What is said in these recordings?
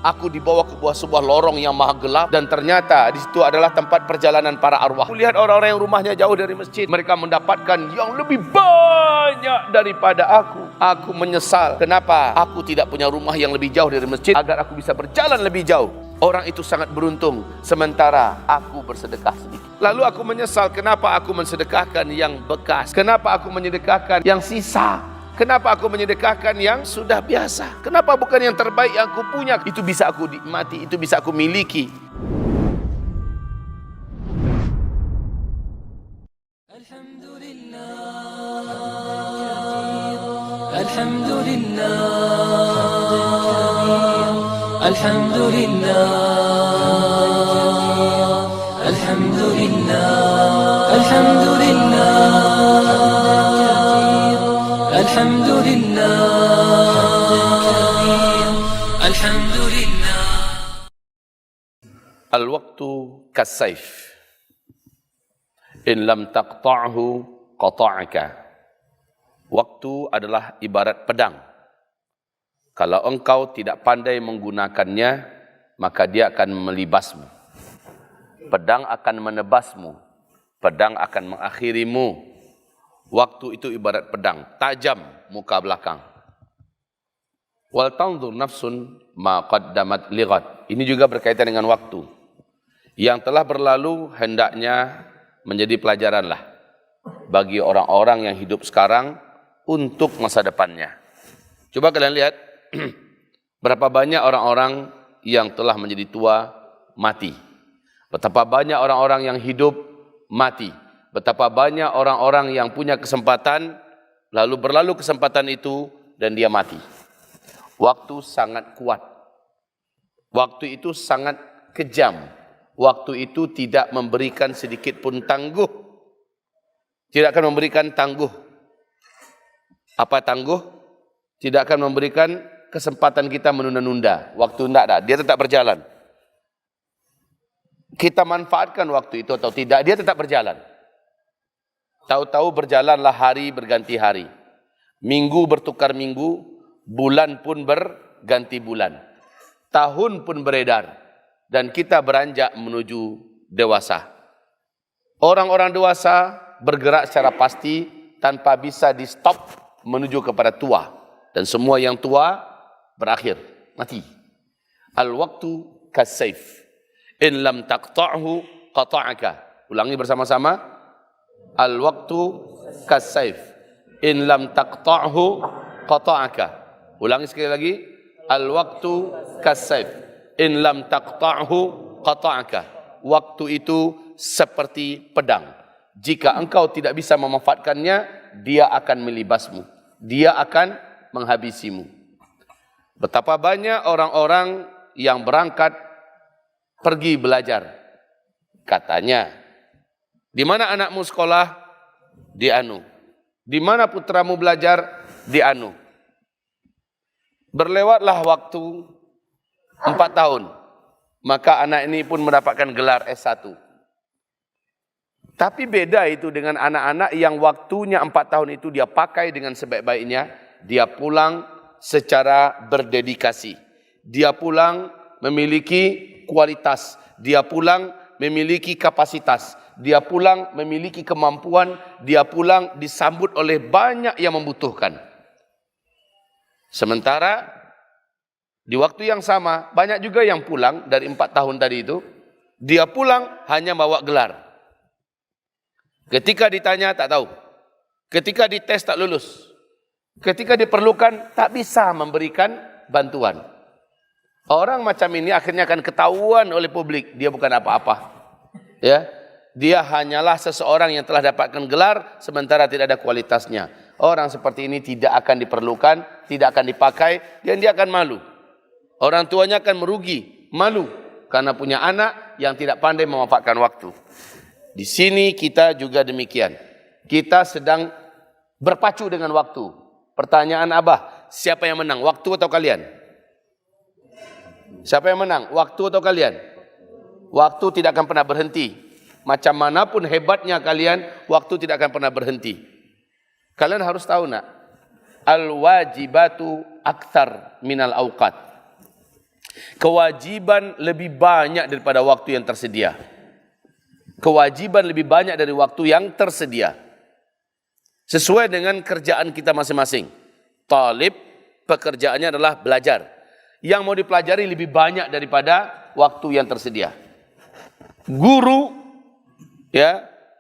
Aku dibawa ke sebuah lorong yang maha gelap, dan ternyata di situ adalah tempat perjalanan para arwah. Aku lihat orang-orang yang rumahnya jauh dari masjid, mereka mendapatkan yang lebih banyak daripada aku. Aku menyesal, kenapa aku tidak punya rumah yang lebih jauh dari masjid agar aku bisa berjalan lebih jauh. Orang itu sangat beruntung, sementara aku bersedekah sedikit. Lalu aku menyesal, kenapa aku mensedekahkan yang bekas, kenapa aku menyedekahkan yang sisa, kenapa aku menyedekahkan yang sudah biasa, kenapa bukan yang terbaik yang aku punya. Itu bisa aku nikmati, itu bisa aku miliki. Alhamdulillah, Alhamdulillah, Alhamdulillah, Alhamdulillah, Alhamdulillah, Alhamdulillah. Al-waqtu kas-saif, in lam taqta'hu qata'aka. Waktu adalah ibarat pedang. Kalau engkau tidak pandai menggunakannya, maka dia akan melibasmu. Pedang akan menebasmu. Pedang akan mengakhirimu. Waktu itu ibarat pedang, tajam muka belakang. Wal tanzur nafsun ma qaddamat lighad. Ini juga berkaitan dengan waktu. Yang telah berlalu hendaknya menjadi pelajaranlah bagi orang-orang yang hidup sekarang untuk masa depannya. Coba kalian lihat, berapa banyak orang-orang yang telah menjadi tua mati. Betapa banyak orang-orang yang hidup mati. Betapa banyak orang-orang yang punya kesempatan, lalu berlalu kesempatan itu dan dia mati. Waktu sangat kuat. Waktu itu sangat kejam. Waktu itu tidak memberikan sedikit pun tangguh. Tidak akan memberikan tangguh. Apa tangguh? Tidak akan memberikan kesempatan kita menunda-nunda. Waktu tidak ada, dia tetap berjalan. Kita manfaatkan waktu itu atau tidak, dia tetap berjalan. Tahu-tahu berjalanlah hari berganti hari. Minggu bertukar minggu, bulan pun berganti bulan. Tahun pun beredar. Dan kita beranjak menuju dewasa. Orang-orang dewasa bergerak secara pasti tanpa bisa di-stop menuju kepada tua, dan semua yang tua berakhir mati. Al-waqtu kas-saif, in lam taqta'hu qata'aka. Ulangi bersama-sama. Al-waqtu kas-saif, in lam taqta'hu qata'aka. Ulangi sekali lagi. Al-waqtu kas-saif, in lam taqta'hu qata'aka. Waktu itu seperti pedang. Jika engkau tidak bisa memanfaatkannya, dia akan melibasmu. Dia akan menghabisimu. Betapa banyak orang-orang yang berangkat pergi belajar. Katanya, di mana anakmu sekolah? Di Anu. Di mana putramu belajar? Di Anu. Berlewatlah waktu 4 tahun. Maka anak ini pun mendapatkan gelar S1. Tapi beda itu dengan anak-anak yang waktunya 4 tahun itu dia pakai dengan sebaik-baiknya. Dia pulang secara berdedikasi. Dia pulang memiliki kualitas. Dia pulang memiliki kapasitas. Dia pulang memiliki kemampuan. Dia pulang disambut oleh banyak yang membutuhkan. Sementara di waktu yang sama, banyak juga yang pulang dari 4 tahun tadi itu. Dia pulang hanya bawa gelar. Ketika ditanya tak tahu. Ketika dites tak lulus. Ketika diperlukan tak bisa memberikan bantuan. Orang macam ini akhirnya akan ketahuan oleh publik. Dia bukan apa-apa. Ya, dia hanyalah seseorang yang telah dapatkan gelar sementara tidak ada kualitasnya. Orang seperti ini tidak akan diperlukan, tidak akan dipakai, dan dia akan malu. Orang tuanya akan merugi, malu karena punya anak yang tidak pandai memanfaatkan waktu. Di sini kita juga demikian. Kita sedang berpacu dengan waktu. Pertanyaan Abah, siapa yang menang? Waktu atau kalian? Siapa yang menang? Waktu atau kalian? Waktu tidak akan pernah berhenti. Macam manapun hebatnya kalian, waktu tidak akan pernah berhenti. Kalian harus tahu nak, al-wajibatu aktsar minal awqat. Kewajiban lebih banyak daripada waktu yang tersedia. Kewajiban lebih banyak dari waktu yang tersedia. Sesuai dengan kerjaan kita masing-masing. Talib, pekerjaannya adalah belajar. Yang mau dipelajari lebih banyak daripada waktu yang tersedia. Guru,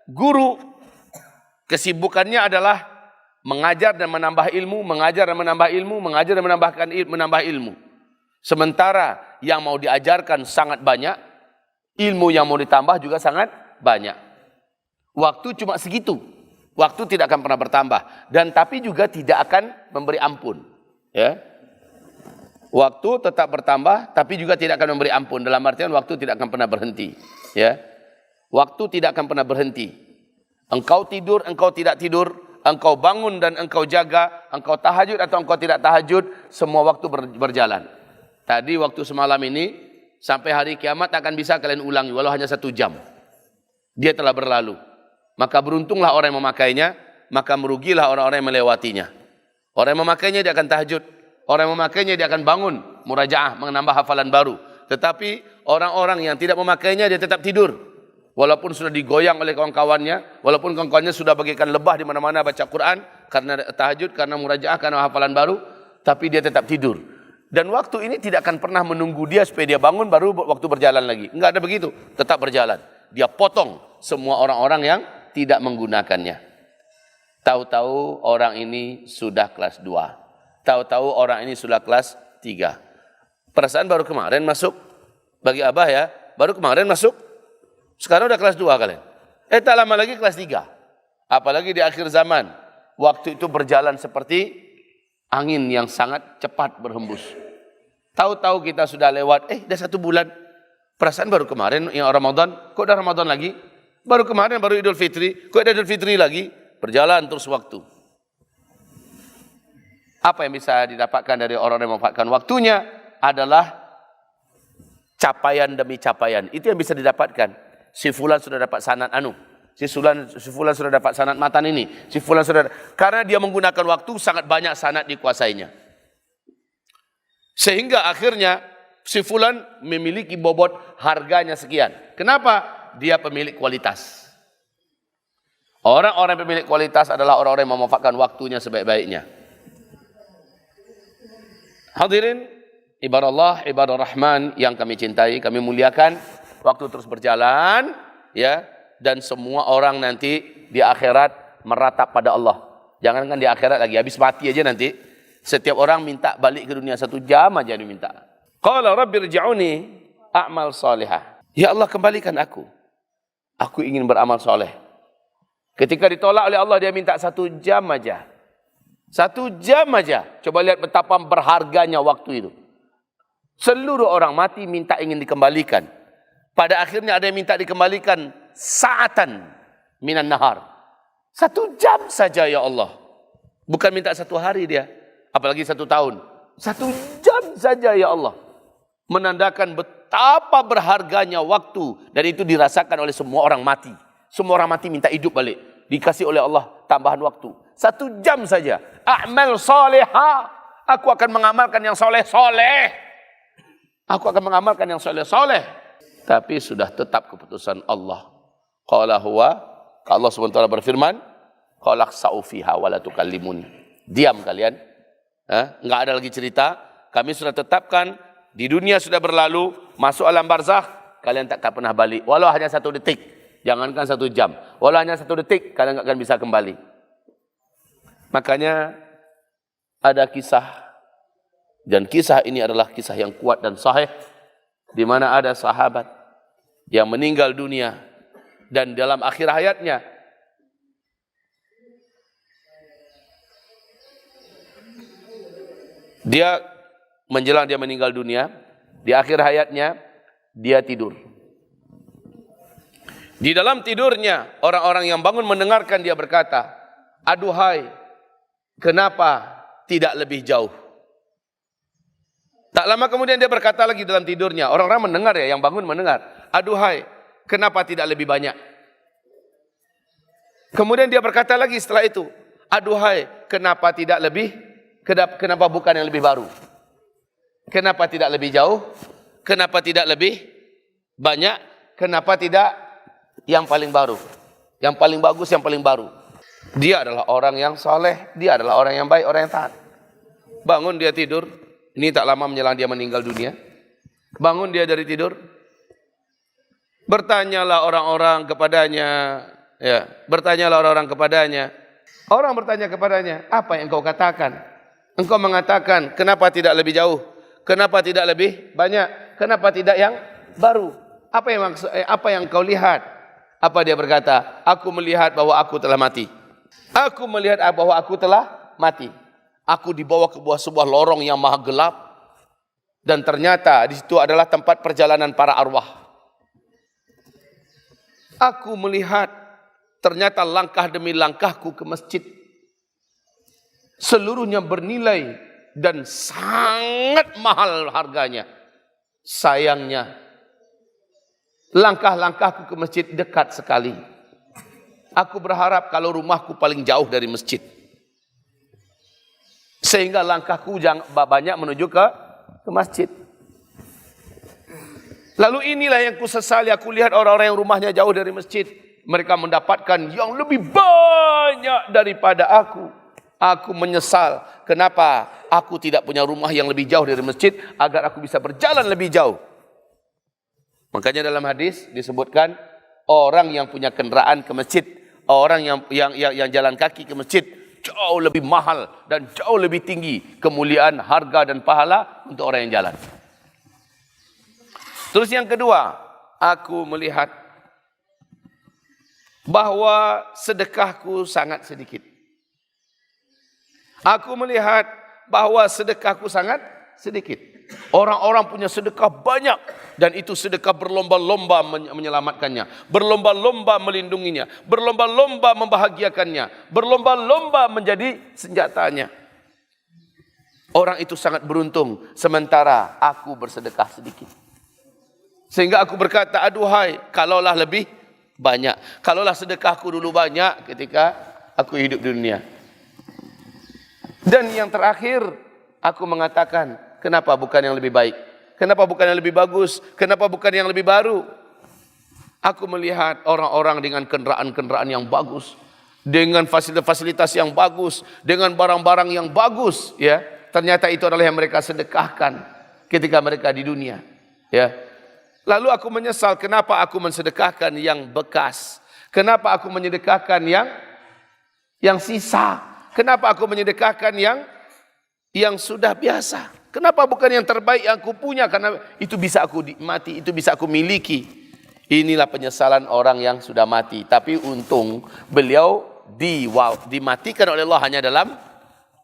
guru kesibukannya adalah mengajar dan menambah ilmu, mengajar dan menambah ilmu, mengajar dan menambah ilmu. Sementara yang mau diajarkan sangat banyak, ilmu yang mau ditambah juga sangat banyak. Waktu cuma segitu. Waktu tidak akan pernah bertambah, dan tapi juga tidak akan memberi ampun. Ya, waktu tetap bertambah, tapi juga tidak akan memberi ampun. Dalam artian waktu tidak akan pernah berhenti. Ya, waktu tidak akan pernah berhenti. Engkau tidur, engkau tidak tidur, engkau bangun dan engkau jaga, engkau tahajud atau engkau tidak tahajud, semua waktu berjalan. Tadi waktu semalam ini sampai hari kiamat akan bisa kalian ulangi, walau hanya 1 jam. Dia telah berlalu. Maka beruntunglah orang yang memakainya, maka merugilah orang-orang yang melewatinya. Orang yang memakainya dia akan tahajud, orang yang memakainya dia akan bangun, murajaah, menambah hafalan baru. Tetapi orang-orang yang tidak memakainya dia tetap tidur. Walaupun sudah digoyang oleh kawan-kawannya, walaupun kawan-kawannya sudah bagikan lebah di mana-mana baca Quran, karena tahajud, karena murajaah, karena hafalan baru, tapi dia tetap tidur. Dan waktu ini tidak akan pernah menunggu dia supaya dia bangun baru waktu berjalan lagi. Enggak ada begitu, tetap berjalan. Dia potong semua orang-orang yang tidak menggunakannya. Tahu-tahu orang ini sudah kelas 2. Tahu-tahu orang ini sudah kelas 3. Perasaan baru kemarin masuk. Bagi Abah ya, baru kemarin masuk. Sekarang udah kelas 2 kalian. Tak lama lagi kelas 3. Apalagi di akhir zaman. Waktu itu berjalan seperti angin yang sangat cepat berhembus. Tahu-tahu kita sudah lewat, dah 1 bulan. Perasaan baru kemarin yang Ramadan, kok udah Ramadan lagi? Baru kemarin baru Idul Fitri, kok ada Idul Fitri lagi? Berjalan terus waktu. Apa yang bisa didapatkan dari orang yang memanfaatkan waktunya adalah capaian demi capaian. Itu yang bisa didapatkan. Si fulan sudah dapat sanad si fulan sudah dapat sanad matan ini, si fulan sudah, karena dia menggunakan waktu sangat banyak sanad dikuasainya. Sehingga akhirnya si fulan memiliki bobot harganya sekian. Kenapa? Dia pemilik kualitas. Orang-orang pemilik kualitas adalah orang-orang yang memanfaatkan waktunya sebaik-baiknya. Hadirin, ibadah Allah, ibadah Rahman yang kami cintai, kami muliakan. Waktu terus berjalan, ya, dan semua orang nanti di akhirat meratap pada Allah. Jangankan di akhirat lagi, habis mati aja nanti. Setiap orang minta balik ke dunia 1 jam aja diminta. Qala rabbi rji'uni a'mal salihah. Ya Allah, kembalikan aku. Aku ingin beramal soleh. Ketika ditolak oleh Allah, dia minta 1 jam aja. 1 jam aja. Coba lihat betapa berharganya waktu itu. Seluruh orang mati minta ingin dikembalikan. Pada akhirnya ada yang minta dikembalikan sa'atan minan nahar. 1 jam saja ya Allah. Bukan minta 1 hari dia. Apalagi 1 tahun. 1 jam saja ya Allah. Menandakan betapa berharganya waktu. Dan itu dirasakan oleh semua orang mati. Semua orang mati minta hidup balik. Dikasih oleh Allah tambahan waktu. 1 jam saja. A'mal salihah. Aku akan mengamalkan yang soleh-soleh. Aku akan mengamalkan yang soleh-soleh. Tapi sudah tetap keputusan Allah. Qala huwa. Allah SWT berfirman. Qala khsa'u fiha wa la tukallimun. Diam kalian. Enggak ada lagi cerita. Kami sudah tetapkan. Di dunia sudah berlalu, masuk alam barzakh, kalian tak akan pernah balik. Walau hanya 1 detik, jangankan 1 jam. Walau hanya 1 detik, kalian tak akan bisa kembali. Makanya ada kisah, dan kisah ini adalah kisah yang kuat dan sahih, di mana ada sahabat yang meninggal dunia, dan dalam akhir hayatnya, menjelang dia meninggal dunia, di akhir hayatnya, dia tidur. Di dalam tidurnya, orang-orang yang bangun mendengarkan dia berkata, aduhai, kenapa tidak lebih jauh? Tak lama kemudian dia berkata lagi dalam tidurnya, orang-orang mendengar ya, yang bangun mendengar, aduhai, kenapa tidak lebih banyak? Kemudian dia berkata lagi setelah itu, aduhai, kenapa tidak lebih, kenapa bukan yang lebih baru? Kenapa tidak lebih jauh? Kenapa tidak lebih banyak? Kenapa tidak yang paling baru? Yang paling bagus, yang paling baru. Dia adalah orang yang soleh, dia adalah orang yang baik, orang yang taat. Bangun dia tidur, ini tak lama menjelang dia meninggal dunia. Bangun dia dari tidur, bertanyalah orang-orang kepadanya, ya, bertanyalah orang-orang kepadanya. Orang bertanya kepadanya, apa yang engkau katakan? Engkau mengatakan, kenapa tidak lebih jauh? Kenapa tidak lebih banyak? Kenapa tidak yang baru? Apa yang engkau lihat? Apa dia berkata? Aku melihat bahwa aku telah mati. Aku melihat bahwa aku telah mati. Aku dibawa ke sebuah lorong yang maha gelap. Dan ternyata di situ adalah tempat perjalanan para arwah. Aku melihat ternyata langkah demi langkahku ke masjid seluruhnya bernilai dan sangat mahal harganya. Sayangnya langkah-langkahku ke masjid dekat sekali. Aku berharap kalau rumahku paling jauh dari masjid, sehingga langkahku jangan banyak menuju ke masjid. Lalu inilah yang kusesali, aku lihat orang-orang yang rumahnya jauh dari masjid, mereka mendapatkan yang lebih banyak daripada aku. Aku menyesal, kenapa aku tidak punya rumah yang lebih jauh dari masjid agar aku bisa berjalan lebih jauh. Makanya dalam hadis disebutkan orang yang punya kendaraan ke masjid, orang yang jalan kaki ke masjid jauh lebih mahal dan jauh lebih tinggi kemuliaan, harga dan pahala untuk orang yang jalan. Terus yang kedua, aku melihat bahwa sedekahku sangat sedikit. Aku melihat bahwa sedekahku sangat sedikit. Orang-orang punya sedekah banyak dan itu sedekah berlomba-lomba menyelamatkannya, berlomba-lomba melindunginya, berlomba-lomba membahagiakannya, berlomba-lomba menjadi senjatanya. Orang itu sangat beruntung, sementara aku bersedekah sedikit. Sehingga aku berkata, aduhai, kalaulah lebih banyak, kalaulah sedekahku dulu banyak ketika aku hidup di dunia. Dan yang terakhir, aku mengatakan, kenapa bukan yang lebih baik? Kenapa bukan yang lebih bagus? Kenapa bukan yang lebih baru? Aku melihat orang-orang dengan kendaraan-kendaraan yang bagus, dengan fasilitas-fasilitas yang bagus, dengan barang-barang yang bagus, ya. Ternyata itu adalah yang mereka sedekahkan ketika mereka di dunia, ya. Lalu aku menyesal kenapa aku mensedekahkan yang bekas? Kenapa aku menyedekahkan yang sisa? Kenapa aku menyedekahkan yang sudah biasa? Kenapa bukan yang terbaik yang aku punya? Karena itu bisa aku nikmati, itu bisa aku miliki. Inilah penyesalan orang yang sudah mati. Tapi untung beliau dimatikan oleh Allah hanya dalam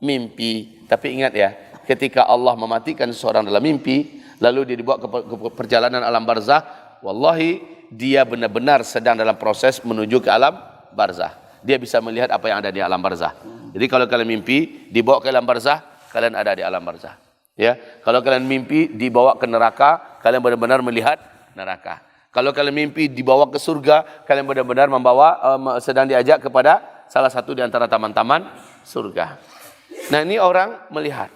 mimpi. Tapi ingat ya, ketika Allah mematikan seseorang dalam mimpi, lalu dia dibawa ke perjalanan alam barzah, wallahi dia benar-benar sedang dalam proses menuju ke alam barzah. Dia bisa melihat apa yang ada di alam barzah. Jadi kalau kalian mimpi dibawa ke alam barzah, kalian ada di alam barzah. Ya, kalau kalian mimpi dibawa ke neraka, kalian benar-benar melihat neraka. Kalau kalian mimpi dibawa ke surga, kalian benar-benar sedang diajak kepada salah satu di antara taman-taman surga. Nah, ini orang melihat.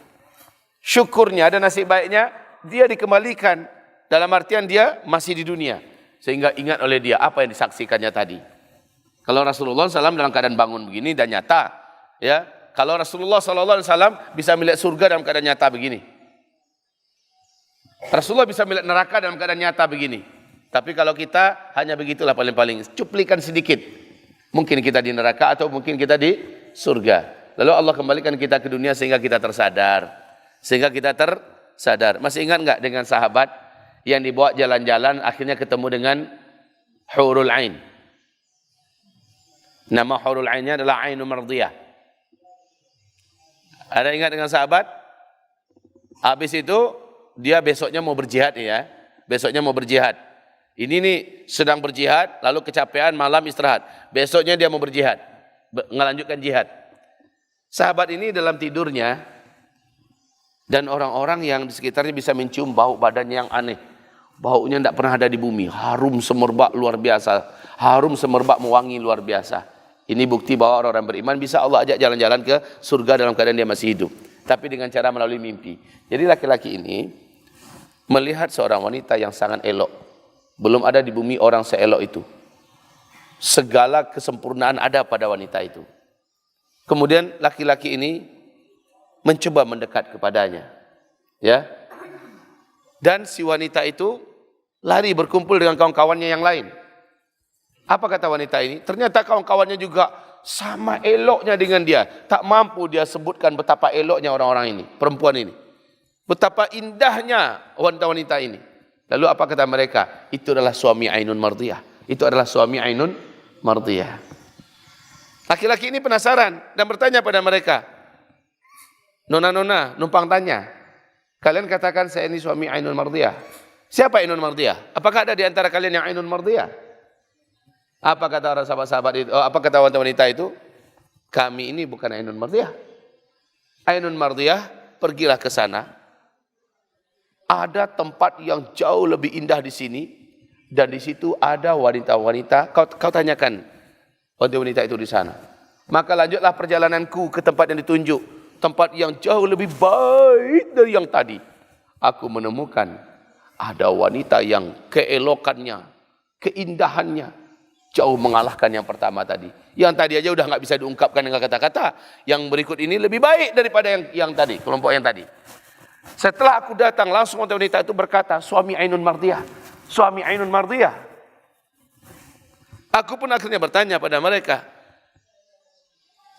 Syukurnya dan nasib baiknya dia dikembalikan, dalam artian dia masih di dunia, sehingga ingat oleh dia apa yang disaksikannya tadi. Kalau Rasulullah SAW dalam keadaan bangun begini dan nyata, ya, kalau Rasulullah SAW bisa melihat surga dalam keadaan nyata begini, Rasulullah bisa melihat neraka dalam keadaan nyata begini. Tapi kalau kita hanya begitulah paling-paling, cuplikan sedikit. Mungkin kita di neraka atau mungkin kita di surga. Lalu Allah kembalikan kita ke dunia sehingga kita tersadar. Masih ingat enggak dengan sahabat yang dibawa jalan-jalan akhirnya ketemu dengan hurul ain? Nama hurul ainnya adalah Ainu Mardiyah. Ada ingat dengan sahabat? Habis itu dia besoknya mau berjihad ya. Besoknya mau berjihad. Ini nih sedang berjihad lalu kecapean malam istirahat. Besoknya dia mau berjihad, melanjutkan jihad. Sahabat ini dalam tidurnya dan orang-orang yang di sekitarnya bisa mencium bau badan yang aneh. Baunya tidak pernah ada di bumi. Harum semerbak luar biasa. Harum semerbak mewangi luar biasa. Ini bukti bahwa orang-orang beriman bisa Allah ajak jalan-jalan ke surga dalam keadaan dia masih hidup. tapi dengan cara melalui mimpi. Jadi laki-laki ini melihat seorang wanita yang sangat elok. Belum ada di bumi orang seelok itu. Segala kesempurnaan ada pada wanita itu. Kemudian laki-laki ini mencoba mendekat kepadanya. Ya. Dan si wanita itu lari berkumpul dengan kawan-kawannya yang lain. Apa kata wanita ini? Ternyata kawan-kawannya juga sama eloknya dengan dia. Tak mampu dia sebutkan betapa eloknya orang-orang ini, perempuan ini. Betapa indahnya wanita-wanita ini. Lalu apa kata mereka? Itu adalah suami Ainun Mardiyah. Itu adalah suami Ainun Mardiyah. Laki-laki ini penasaran dan bertanya pada mereka. Nona-nona, numpang tanya. Kalian katakan saya ini suami Ainun Mardiyah. Siapa Ainun Mardiyah? Apakah ada di antara kalian yang Ainun Mardiyah? Apa kata orang sahabat-sahabat itu? Apa kata wanita itu? Kami ini bukan Ainun Mardiyah. Ainun Mardiyah, pergilah ke sana. Ada tempat yang jauh lebih indah di sini, dan di situ ada wanita-wanita. Kau tanyakan wanita-wanita itu di sana. Maka lanjutlah perjalananku ke tempat yang ditunjuk, tempat yang jauh lebih baik dari yang tadi. Aku menemukan ada wanita yang keelokannya, keindahannya jauh mengalahkan yang pertama tadi. Yang tadi aja udah nggak bisa diungkapkan dengan kata-kata. Yang berikut ini lebih baik daripada yang tadi, kelompok yang tadi. Setelah aku datang, langsung wanita itu berkata, suami Ainun Mardiyah, suami Ainun Mardiyah. Aku pun akhirnya bertanya pada mereka,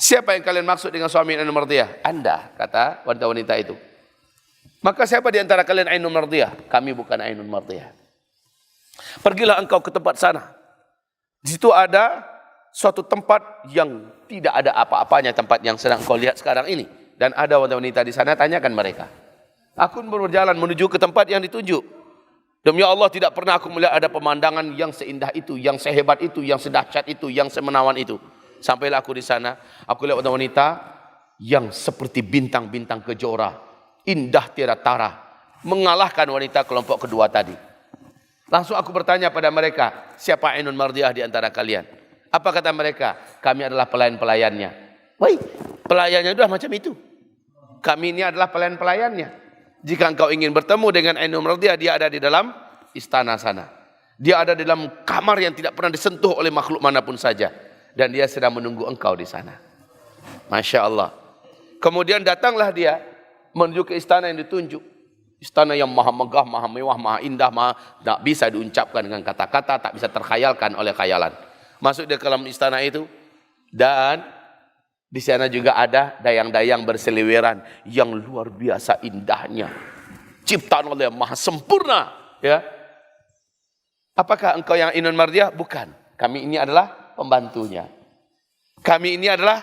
siapa yang kalian maksud dengan suami Ainun Mardiyah? Anda, kata wanita-wanita itu. Maka siapa di antara kalian Ainun Mardiyah? Kami bukan Ainun Mardiyah. Pergilah engkau ke tempat sana. Di situ ada suatu tempat yang tidak ada apa-apanya, tempat yang sedang kau lihat sekarang ini. Dan ada wanita-wanita di sana, tanyakan mereka. Aku berjalan menuju ke tempat yang ditunjuk. Demi Allah tidak pernah aku melihat ada pemandangan yang seindah itu, yang sehebat itu, yang sedahsyat itu, yang semenawan itu. Sampailah aku di sana, aku lihat wanita yang seperti bintang-bintang kejora, indah tiada tara, mengalahkan wanita kelompok kedua tadi. Langsung aku bertanya pada mereka, siapa Ainun Mardiyah di antara kalian? Apa kata mereka? Kami adalah pelayan-pelayannya. Woi, pelayannya sudah macam itu. Kami ini adalah pelayan-pelayannya. Jika engkau ingin bertemu dengan Ainun Mardiyah, dia ada di dalam istana sana. Dia ada di dalam kamar yang tidak pernah disentuh oleh makhluk manapun saja. Dan dia sedang menunggu engkau di sana. Masya Allah. Kemudian datanglah dia menuju ke istana yang ditunjuk. Istana yang maha megah, maha mewah, maha indah, tak bisa diucapkan dengan kata-kata, tak bisa terkhayalkan oleh khayalan. Masuk dia ke dalam istana itu, dan di sana juga ada dayang-dayang berseliweran yang luar biasa indahnya. Ciptaan oleh maha sempurna. Ya. Apakah engkau yang Ainun Mardiyah? Bukan. Kami ini adalah pembantunya. Kami ini adalah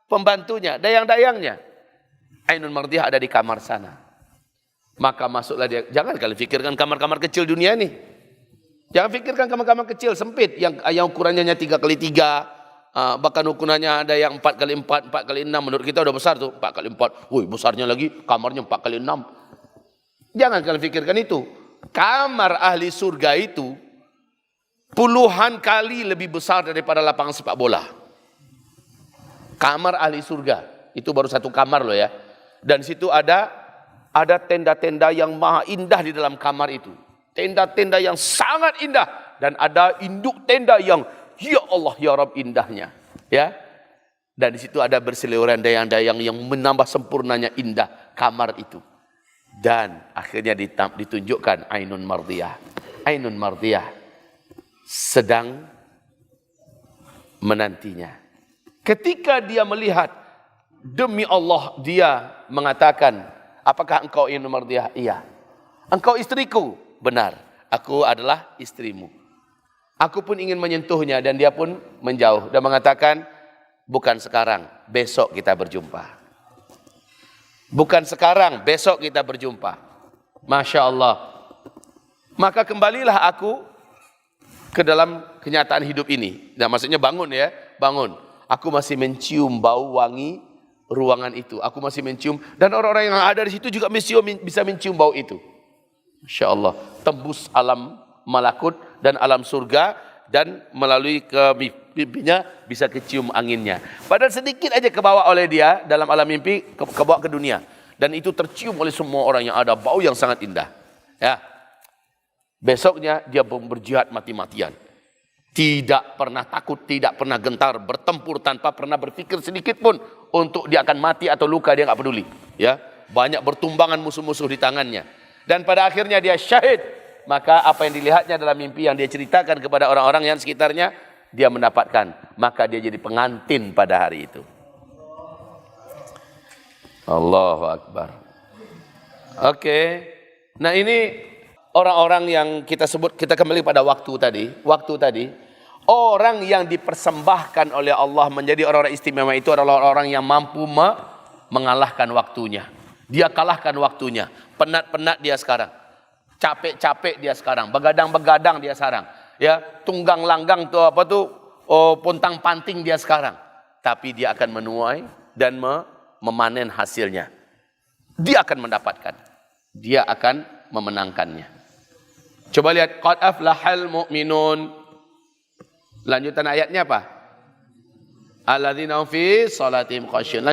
pembantunya, dayang-dayangnya. Ainun Mardiyah ada di kamar sana. Maka masuklah dia. Jangan kalian fikirkan kamar-kamar kecil dunia ini. Jangan fikirkan kamar-kamar kecil sempit yang ukurannya 3x3, bahkan ukurannya ada yang 4x4, 4x6. Menurut kita udah besar tuh, 4x4. Wih, besarnya lagi kamarnya 4x6. Jangan kalian fikirkan itu. Kamar ahli surga itu puluhan kali lebih besar daripada lapangan sepak bola. Kamar ahli surga itu baru satu kamar loh ya. Dan situ ada tenda-tenda yang maha indah di dalam kamar itu. Tenda-tenda yang sangat indah. Dan ada induk tenda yang, ya Allah, ya Rabb, indahnya. Ya. Dan di situ ada berseliweran dayang-dayang yang menambah sempurnanya indah kamar itu. Dan akhirnya ditunjukkan Ainun Mardiyah. Ainun Mardiyah sedang menantinya. Ketika dia melihat, demi Allah, dia mengatakan, apakah engkau Ainun Mardiyah? Iya. Engkau istriku? Benar. Aku adalah istrimu. Aku pun ingin menyentuhnya dan dia pun menjauh dan mengatakan, bukan sekarang, besok kita berjumpa. Bukan sekarang, besok kita berjumpa. Masya Allah. Maka kembalilah aku ke dalam kenyataan hidup ini. Nah, maksudnya bangun ya, bangun. Aku masih mencium bau wangi ruangan itu. Aku masih mencium, dan orang-orang yang ada di situ juga bisa mencium bau itu. Masya Allah, tembus alam malakut dan alam surga, dan melalui ke mimpinya bisa kecium anginnya. Padahal sedikit aja kebawa oleh dia dalam alam mimpi, kebawa ke dunia. Dan itu tercium oleh semua orang yang ada, bau yang sangat indah. Ya. Besoknya dia berjihad mati-matian. Tidak pernah takut, tidak pernah gentar, bertempur tanpa pernah berpikir sedikit pun untuk dia akan mati atau luka, dia enggak peduli. Ya, banyak bertumbangan musuh-musuh di tangannya. Dan pada akhirnya dia syahid. Maka apa yang dilihatnya dalam mimpi yang dia ceritakan kepada orang-orang yang sekitarnya, dia mendapatkan. Maka dia jadi pengantin pada hari itu. Allahu Akbar. Oke. Nah ini orang-orang yang kita sebut, kita kembali pada waktu tadi, orang yang dipersembahkan oleh Allah menjadi orang-orang istimewa itu adalah orang-orang yang mampu mengalahkan waktunya. Dia kalahkan waktunya. Penat-penat dia sekarang. Capek-capek dia sekarang. Begadang-begadang dia sekarang. Ya, tunggang langgang tuh pontang panting dia sekarang. Tapi dia akan menuai dan memanen hasilnya. Dia akan mendapatkan. Dia akan memenangkannya. Coba lihat, qad aflahal mu'minun. Lanjutan ayatnya apa? Alladzina hum fi shalatihim khashi'un.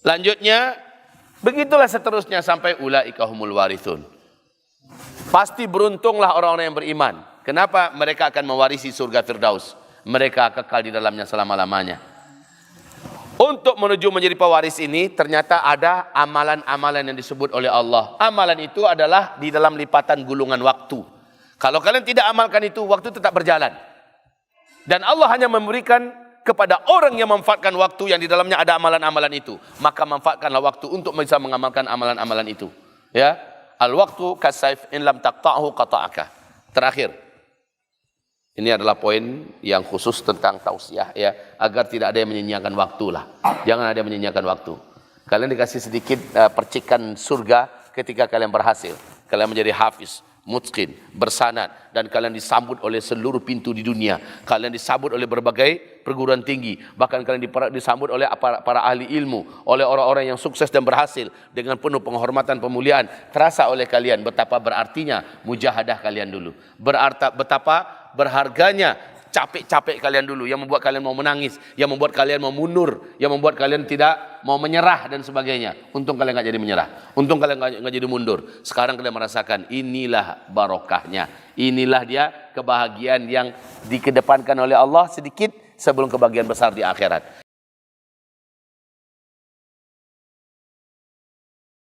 Lanjutnya, begitulah seterusnya sampai ulaika humul warithun. Pasti beruntunglah orang-orang yang beriman. Kenapa? Mereka akan mewarisi surga Firdaus. Mereka kekal di dalamnya selama-lamanya. Untuk menuju menjadi pewaris ini, ternyata ada amalan-amalan yang disebut oleh Allah. Amalan itu adalah di dalam lipatan gulungan waktu. Kalau kalian tidak amalkan itu, waktu tetap berjalan. Dan Allah hanya memberikan kepada orang yang memanfaatkan waktu yang di dalamnya ada amalan-amalan itu. Maka manfaatkanlah waktu untuk bisa mengamalkan amalan-amalan itu. Ya, al-waktu kasayf in lam taqta'hu qata'aka. Terakhir. Ini adalah poin yang khusus tentang tausiah, ya, agar tidak ada yang menyia-nyiakan waktu lah. Jangan ada yang menyia-nyiakan waktu. Kalian dikasih sedikit percikan surga ketika kalian berhasil. Kalian menjadi hafiz, mutqin, bersanad, dan kalian disambut oleh seluruh pintu di dunia. Kalian disambut oleh berbagai perguruan tinggi. Bahkan kalian disambut oleh para ahli ilmu, oleh orang-orang yang sukses dan berhasil dengan penuh penghormatan, pemuliaan. Terasa oleh kalian betapa berartinya mujahadah kalian dulu. Betapa berharganya capek-capek kalian dulu yang membuat kalian mau menangis, yang membuat kalian mau mundur, yang membuat kalian tidak mau menyerah dan sebagainya. Untung kalian enggak jadi menyerah. Untung kalian enggak jadi mundur. Sekarang kalian merasakan inilah barokahnya. Inilah dia kebahagiaan yang dikedepankan oleh Allah sedikit sebelum kebahagiaan besar di akhirat.